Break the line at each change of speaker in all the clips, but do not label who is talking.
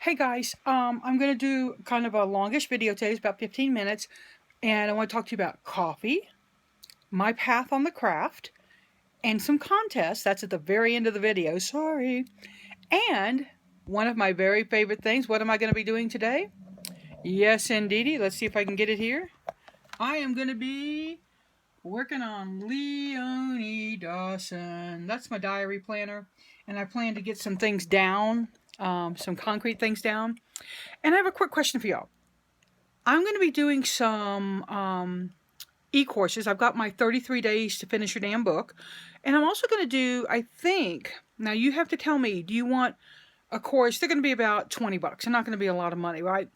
Hey guys, I'm going to do kind of a longish video today. It's about 15 minutes. And I want to talk to you about coffee, my path on the craft, and some contests. That's at the very end of the video. Sorry. And one of my very favorite things. What am I going to be doing today? Yes, indeedy. Let's see if I can get it here. I am going to be working on Leonie Dawson. That's my diary planner. And I plan to get some things down, some concrete things down. And I have a quick question for y'all. I'm going to be doing some e-courses. I've got my 33 days to finish your damn book. And I'm also going to do, I think, now you have to tell me, do you want a course? They're going to be about 20 bucks. They're not going to be a lot of money, right?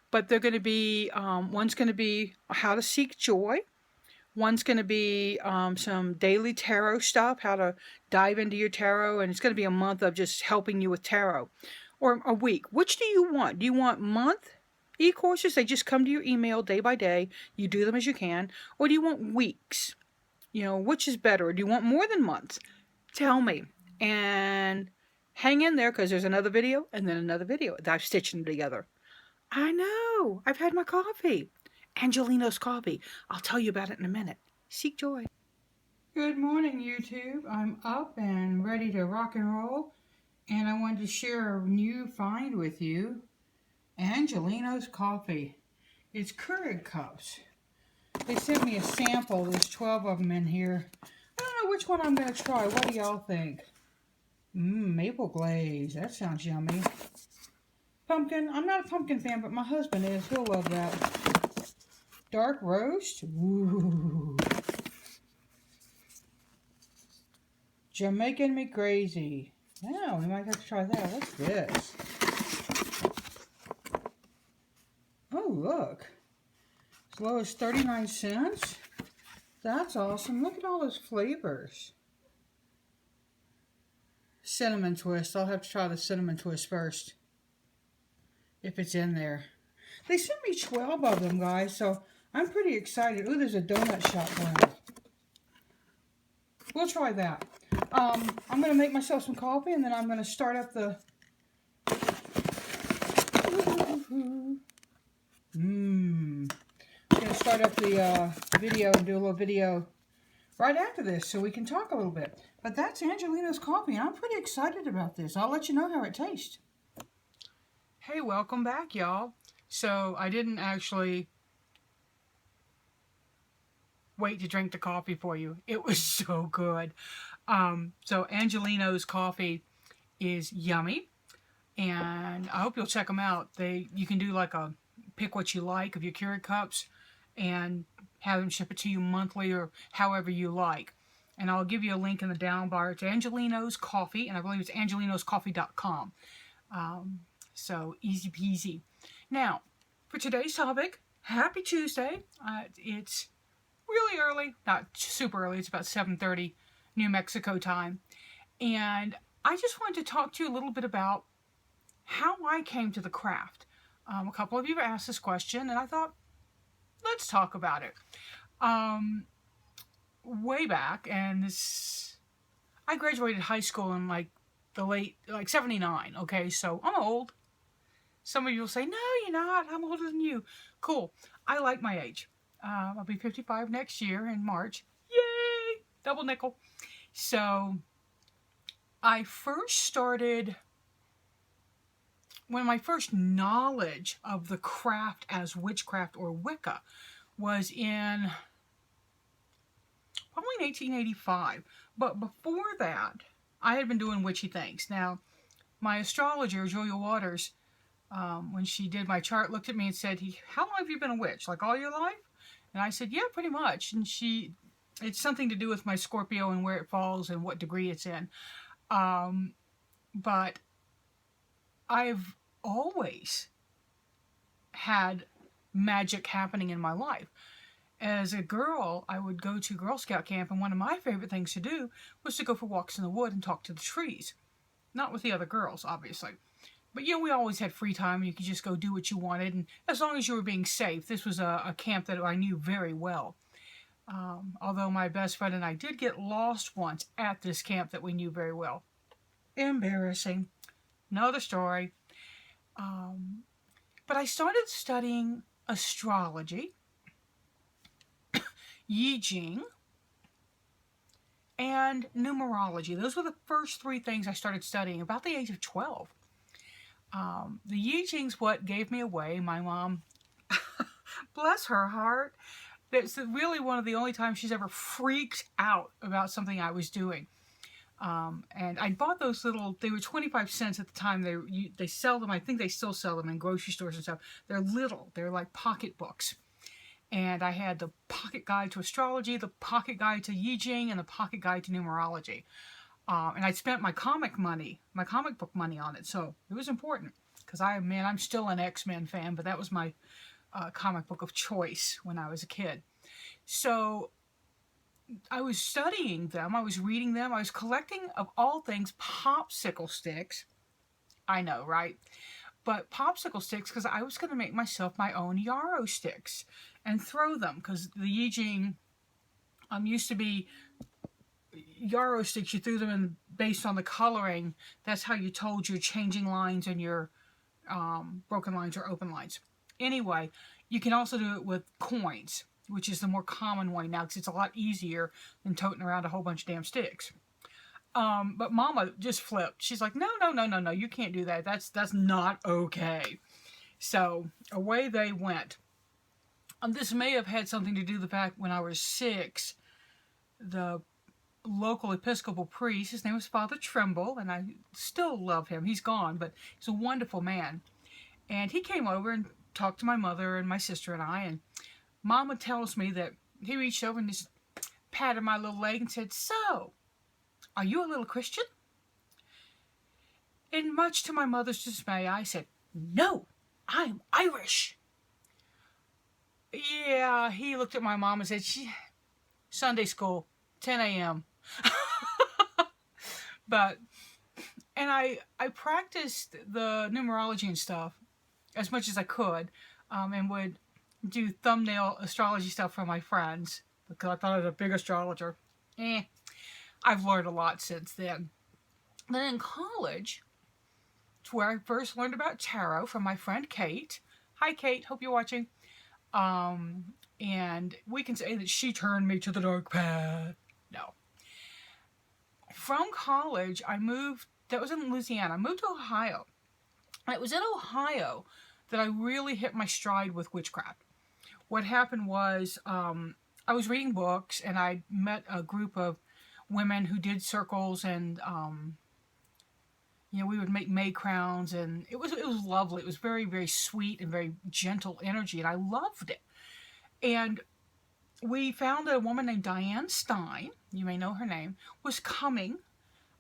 But they're going to be, one's going to be how to seek joy. One's going to be some daily tarot stuff, how to dive into your tarot. And it's going to be a month of just helping you with tarot. Or a week. Which do you want? Do you want month e-courses? They just come to your email day by day. You do them as you can. Or do you want weeks? You know, which is better? Do you want more than months? Tell me. And hang in there because there's another video and then another video. I've stitched them together. I know. I've had my coffee. Angelino's coffee. I'll tell you about it in a minute. Seek joy. Good morning, YouTube. I'm up and ready to rock and roll. And I wanted to share a new find with you. Angelino's coffee. It's Keurig cups. They sent me a sample. There's 12 of them in here. I don't know which one I'm going to try. What do y'all think? Maple glaze. That sounds yummy. Pumpkin. I'm not a pumpkin fan, but my husband is. He'll love that. Dark roast. Ooh. Jamaican me crazy. Yeah, we might have to try that. What's this? Oh, look. As low as 39 cents? That's awesome. Look at all those flavors. Cinnamon twist. I'll have to try the cinnamon twist first. If it's in there. They sent me 12 of them, guys, so I'm pretty excited. Ooh, there's a donut shop brand. We'll try that. I'm going to make myself some coffee, and then I'm going to start up the... I'm going to start up the video and do a little video right after this so we can talk a little bit. But that's Angelino's coffee, and I'm pretty excited about this. I'll let you know how it tastes. Hey, welcome back, y'all. So I didn't actually wait to drink the coffee for you. It was so good. So Angelino's coffee is yummy, and I hope you'll check them out. You can do like a pick what you like of your Keurig cups and have them ship it to you monthly or however you like. And I'll give you a link in the down bar. It's Angelino's Coffee, and I believe it's angelinoscoffee.com. So easy peasy. Now, for today's topic, happy Tuesday. It's really early, not super early. It's about 7:30 New Mexico time. And I just wanted to talk to you a little bit about how I came to the craft. A couple of you have asked this question, and I thought, let's talk about it. Way back, and I graduated high school in like the late, like 79, okay? So I'm old. Some of you will say, no, you're not. I'm older than you. Cool. I like my age. I'll be 55 next year in March. Yay! Double nickel. So I first started, when my first knowledge of the craft as witchcraft or Wicca was in probably 1885. But before that, I had been doing witchy things. Now, my astrologer, Julia Waters, when she did my chart, looked at me and said, how long have you been a witch? Like all your life? And I said, yeah, pretty much. And it's something to do with my Scorpio and where it falls and what degree it's in. But I've always had magic happening in my life. As a girl, I would go to Girl Scout camp, and one of my favorite things to do was to go for walks in the wood and talk to the trees. Not with the other girls, obviously. But, you know, we always had free time. You could just go do what you wanted. And as long as you were being safe, this was a camp that I knew very well. Although my best friend and I did get lost once at this camp that we knew very well. Embarrassing. Another story. But I started studying astrology, Yi Jing, and numerology. Those were the first three things I started studying about the age of 12. The Yi Jing's what gave me away. My mom, bless her heart, that's really one of the only times she's ever freaked out about something I was doing. And I bought those little, they were 25 cents at the time. They sell them, I think they still sell them in grocery stores and stuff. They're little, they're like pocket books. And I had the pocket guide to astrology, the pocket guide to Yi Jing, and the pocket guide to numerology. And I spent my comic book money on it. So it was important because I'm still an X-Men fan, but that was my comic book of choice when I was a kid. So I was studying them, I was reading them, I was collecting, of all things, popsicle sticks. I know, right? But popsicle sticks because I was going to make myself my own yarrow sticks and throw them, because the Yi Jing used to be yarrow sticks. You threw them in based on the coloring. That's how you told your changing lines and your broken lines or open lines. Anyway, you can also do it with coins, which is the more common way now because it's a lot easier than toting around a whole bunch of damn sticks. But Mama just flipped. She's like, no, you can't do that. That's not okay. So away they went. This may have had something to do with the fact when I was 6, the local Episcopal priest, his name was Father Trimble, and I still love him. He's gone, but he's a wonderful man. And he came over and talked to my mother and my sister and I, and Mama tells me that he reached over and just patted my little leg and said, "So, are you a little Christian?" And much to my mother's dismay, I said, "No, I'm Irish." Yeah, he looked at my mom and said, Sunday school, 10 a.m. And I practiced the numerology and stuff as much as I could, and would do thumbnail astrology stuff for my friends because I thought I was a big astrologer. I've learned a lot since then. Then in college, it's where I first learned about tarot from my friend Kate. Hi, Kate. Hope you're watching. And we can say that she turned me to the dark path. No. From college, I moved, that was in Louisiana, I moved to Ohio. And it was in Ohio that I really hit my stride with witchcraft. What happened was, I was reading books and I met a group of women who did circles and, we would make May crowns, and it was lovely. It was very, very sweet and very gentle energy, and I loved it. And we found that a woman named Diane Stein, you may know her name, was coming.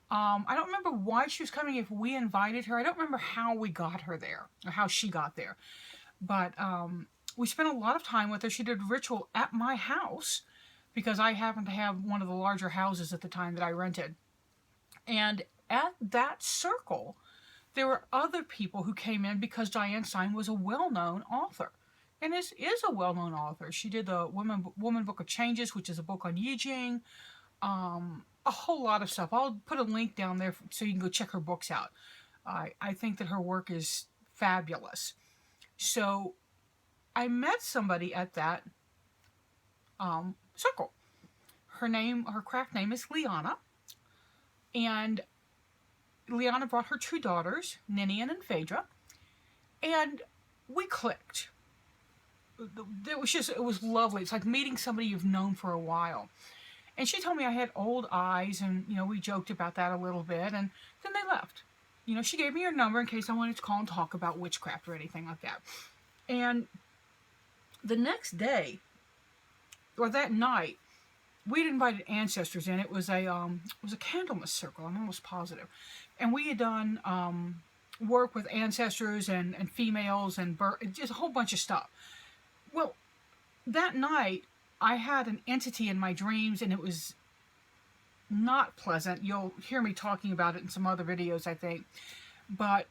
I don't remember why she was coming, if we invited her. I don't remember how we got her there, or how she got there. But we spent a lot of time with her. She did a ritual at my house, because I happened to have one of the larger houses at the time that I rented. And at that circle, there were other people who came in because Diane Stein was a well-known author. And is a well-known author. She did the Woman Book of Changes, which is a book on Yi Jing. A whole lot of stuff. I'll put a link down there so you can go check her books out. I think that her work is fabulous. So I met somebody at that circle. Her craft name is Liana. And Liana brought her 2 daughters, Ninian and Phaedra, and we clicked. It was lovely. It's like meeting somebody you've known for a while. And she told me I had old eyes, and, we joked about that a little bit, and then they left. She gave me her number in case I wanted to call and talk about witchcraft or anything like that. And the next day, or that night, we'd invited ancestors in. It was a Candlemas circle, I'm almost positive. And we had done work with ancestors and females and just a whole bunch of stuff. Well, that night, I had an entity in my dreams, and it was not pleasant. You'll hear me talking about it in some other videos, I think. But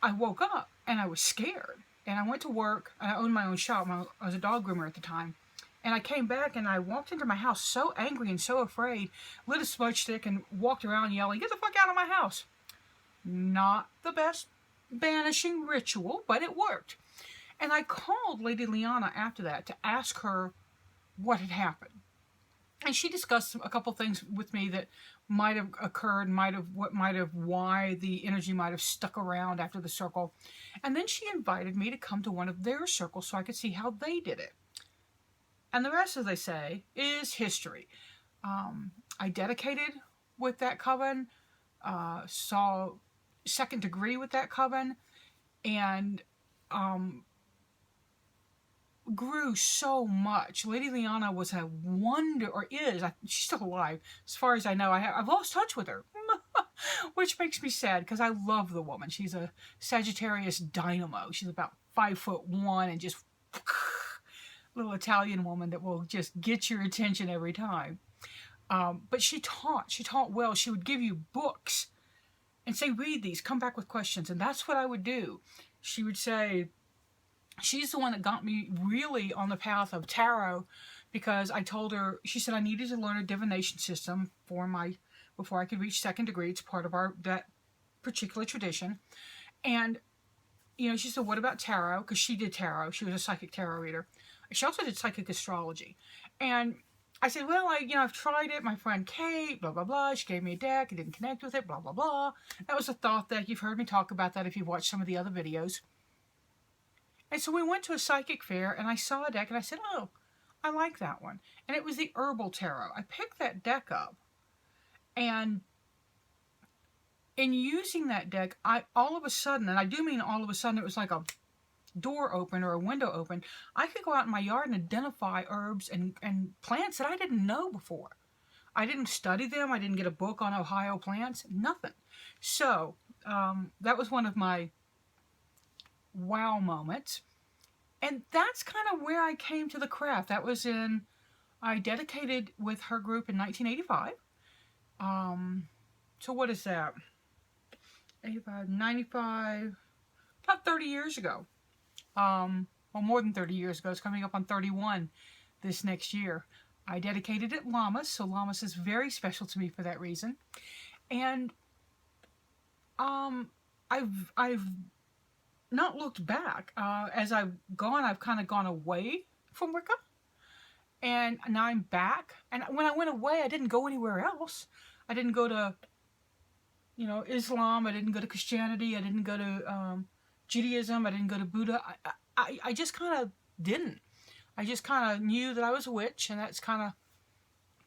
I woke up, and I was scared. And I went to work, and I owned my own shop. I was a dog groomer at the time. And I came back, and I walked into my house so angry and so afraid, lit a smudge stick, and walked around yelling, "Get the fuck out of my house!" Not the best banishing ritual, but it worked. And I called Lady Liana after that to ask her what had happened. And she discussed a couple things with me that might have occurred, why the energy might have stuck around after the circle. And then she invited me to come to one of their circles so I could see how they did it. And the rest, as they say, is history. I dedicated with that coven, saw second degree with that coven, and grew so much. Lady Liana was a wonder, or is. She's still alive, as far as I know. I've lost touch with her, which makes me sad because I love the woman. She's a Sagittarius dynamo. She's about 5'1" and just little Italian woman that will just get your attention every time. But she taught well. She would give you books and say, read these, come back with questions. And that's what I would do. She would say, she's the one that got me really on the path of tarot, because I told her, she said I needed to learn a divination system before I could reach second degree. It's part of that particular tradition. And, she said, what about tarot? Because she did tarot. She was a psychic tarot reader. She also did psychic astrology. And I said, well, I've tried it. My friend Kate, blah, blah, blah. She gave me a deck. I didn't connect with it, blah, blah, blah. That was a thought that you've heard me talk about that if you've watched some of the other videos. And so we went to a psychic fair, and I saw a deck, and I said, oh, I like that one. And it was the Herbal Tarot. I picked that deck up, and in using that deck, all of a sudden, and I do mean all of a sudden, it was like a door open or a window open. I could go out in my yard and identify herbs and plants that I didn't know before. I didn't study them. I didn't get a book on Ohio plants. Nothing. So that was one of my wow moments. And that's kind of where I came to the craft. That was I dedicated with her group in 1985. So what is that? 85, 95, about 30 years ago. Well, more than 30 years ago. It's coming up on 31 this next year. I dedicated it Lammas, so Lammas is very special to me for that reason. And I've not looked back. As I've gone, I've kind of gone away from Wicca, and now I'm back. And when I went away, I didn't go anywhere else. I didn't go to, Islam. I didn't go to Christianity. I didn't go to Judaism. I didn't go to Buddha. I just kind of didn't. I just kind of knew that I was a witch, and that's kind of,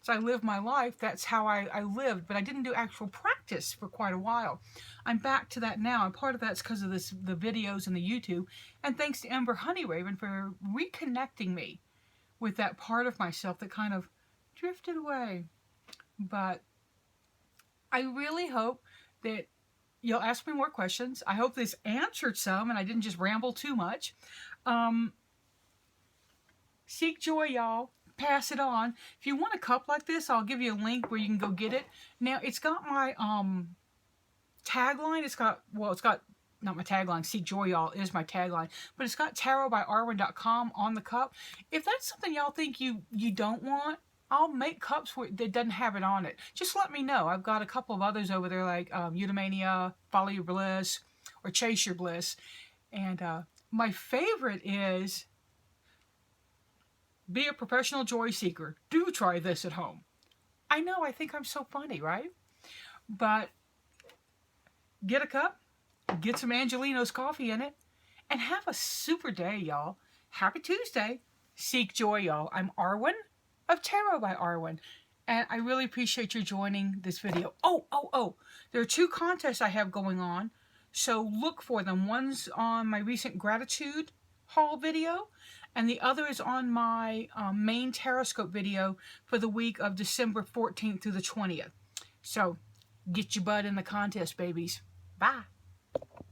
as I lived my life, that's how I lived. But I didn't do actual practice for quite a while. I'm back to that now, and part of that's because of the videos and the YouTube. And thanks to Ember Honeyraven for reconnecting me with that part of myself that kind of drifted away. But I really hope that you'll ask me more questions. I hope this answered some and I didn't just ramble too much. Seek joy, y'all. Pass it on. If you want a cup like this, I'll give you a link where you can go get it. Now, it's got my tagline. It's got not my tagline. Seek joy, y'all is my tagline. But it's got tarot by Arwen.com on the cup. If that's something y'all think you don't want, I'll make cups that doesn't have it on it. Just let me know. I've got a couple of others over there like Eudaimonia, Follow Your Bliss, or Chase Your Bliss. And my favorite is Be a Professional Joy Seeker. Do try this at home. I know, I think I'm so funny, right? But get a cup, get some Angelino's coffee in it, and have a super day, y'all. Happy Tuesday. Seek joy, y'all. I'm Arwen of Tarot by Arwen, and I really appreciate you joining this video. Oh, there are 2 contests I have going on, so look for them. One's on my recent gratitude haul video, and the other is on my main Taroscope video for the week of December 14th through the 20th. So get your butt in the contest, babies. Bye.